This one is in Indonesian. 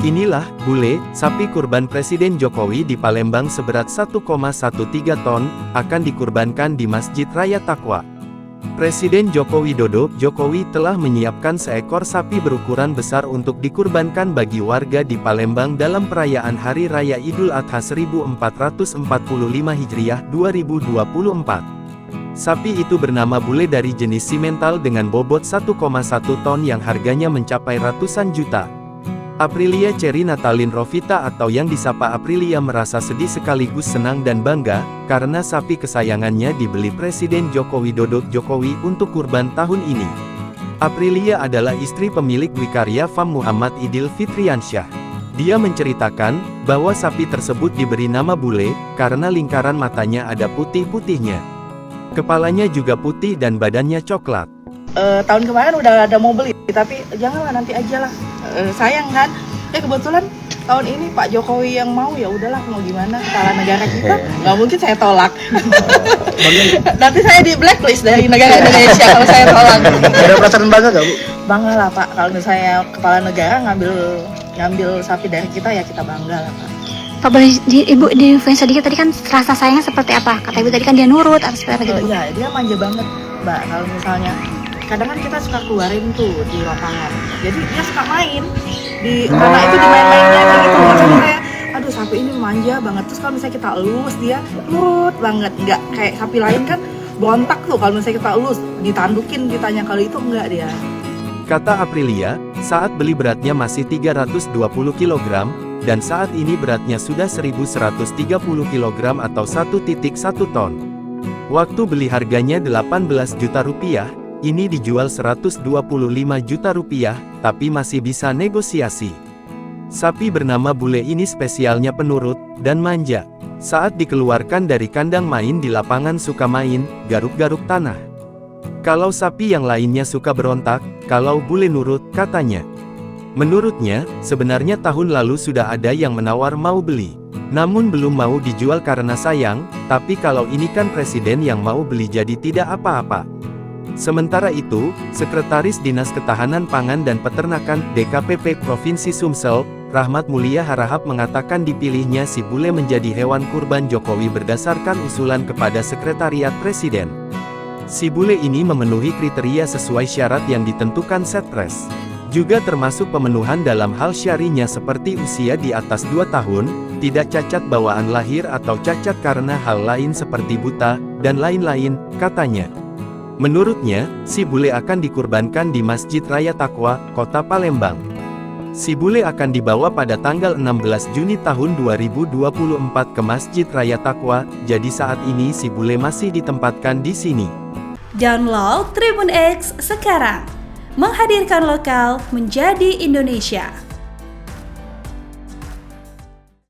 Inilah bule sapi kurban Presiden Jokowi di Palembang seberat 1,13 ton, akan dikurbankan di Masjid Raya Taqwa. Presiden Joko Widodo, Jokowi telah menyiapkan seekor sapi berukuran besar untuk dikurbankan bagi warga di Palembang dalam perayaan Hari Raya Idul Adha 1445 Hijriah 2024. Sapi itu bernama bule dari jenis simental dengan bobot 1,1 ton yang harganya mencapai ratusan juta. Aprilia Cherry Natalin Rovita atau yang disapa Aprilia merasa sedih sekaligus senang dan bangga, karena sapi kesayangannya dibeli Presiden Joko Widodo Jokowi untuk kurban tahun ini. Aprilia adalah istri pemilik Wikarya Farm Muhammad Idil Fitriansyah. Dia menceritakan, bahwa sapi tersebut diberi nama bule, karena lingkaran matanya ada putih-putihnya. Kepalanya juga putih dan badannya coklat. Tahun kemarin udah ada mau beli, tapi janganlah nanti aja lah, sayang kan. Kebetulan tahun ini Pak Jokowi yang mau, ya udahlah, mau gimana, kepala negara kita nggak mungkin saya tolak. Nanti saya di blacklist dari negara Indonesia kalau saya tolak. Ada perasaan bangga nggak, Bu? Bangga lah Pak, kalau misalnya kepala negara ngambil sapi dari kita, ya kita bangga lah Pak. Pak, boleh Ibu di-info sedikit, tadi kan rasa sayangnya seperti apa? Kata Ibu tadi kan dia nurut atau seperti apa gitu? Iya, dia manja banget Mbak. Kalau misalnya kadang kan kita suka keluarin tuh di lapangan, jadi dia suka main di anak itu, dimain-mainnya kayak gitu. Maksudnya kayak, aduh sapi ini manja banget. Terus kalau misalnya kita elus, dia nurut banget, nggak kayak sapi lain kan berontak tuh kalau misalnya kita elus, ditandukin, ditanya. Kalau itu enggak dia. Kata Aprilia, saat beli beratnya masih 320 kg, dan saat ini beratnya sudah 1130 kg atau 1,1 ton. Waktu beli harganya 18 juta rupiah, ini dijual 125 juta rupiah, tapi masih bisa negosiasi. Sapi bernama bule ini spesialnya penurut dan manja. Saat dikeluarkan dari kandang main di lapangan suka main, garuk-garuk tanah. Kalau sapi yang lainnya suka berontak, kalau bule nurut, katanya. Menurutnya, sebenarnya tahun lalu sudah ada yang menawar mau beli. Namun belum mau dijual karena sayang, tapi kalau ini kan presiden yang mau beli jadi tidak apa-apa. Sementara itu, Sekretaris Dinas Ketahanan Pangan dan Peternakan DKPP Provinsi Sumsel, Rahmat Mulia Harahap mengatakan dipilihnya si bule menjadi hewan kurban Jokowi berdasarkan usulan kepada Sekretariat Presiden. Si bule ini memenuhi kriteria sesuai syarat yang ditentukan Setpres. Juga termasuk pemenuhan dalam hal syarinya seperti usia di atas 2 tahun, tidak cacat bawaan lahir atau cacat karena hal lain seperti buta, dan lain-lain, katanya. Menurutnya, si bule akan dikurbankan di Masjid Raya Taqwa, Kota Palembang. Si bule akan dibawa pada tanggal 16 Juni tahun 2024 ke Masjid Raya Taqwa, jadi saat ini si bule masih ditempatkan di sini. Download Tribun X sekarang, menghadirkan lokal menjadi Indonesia.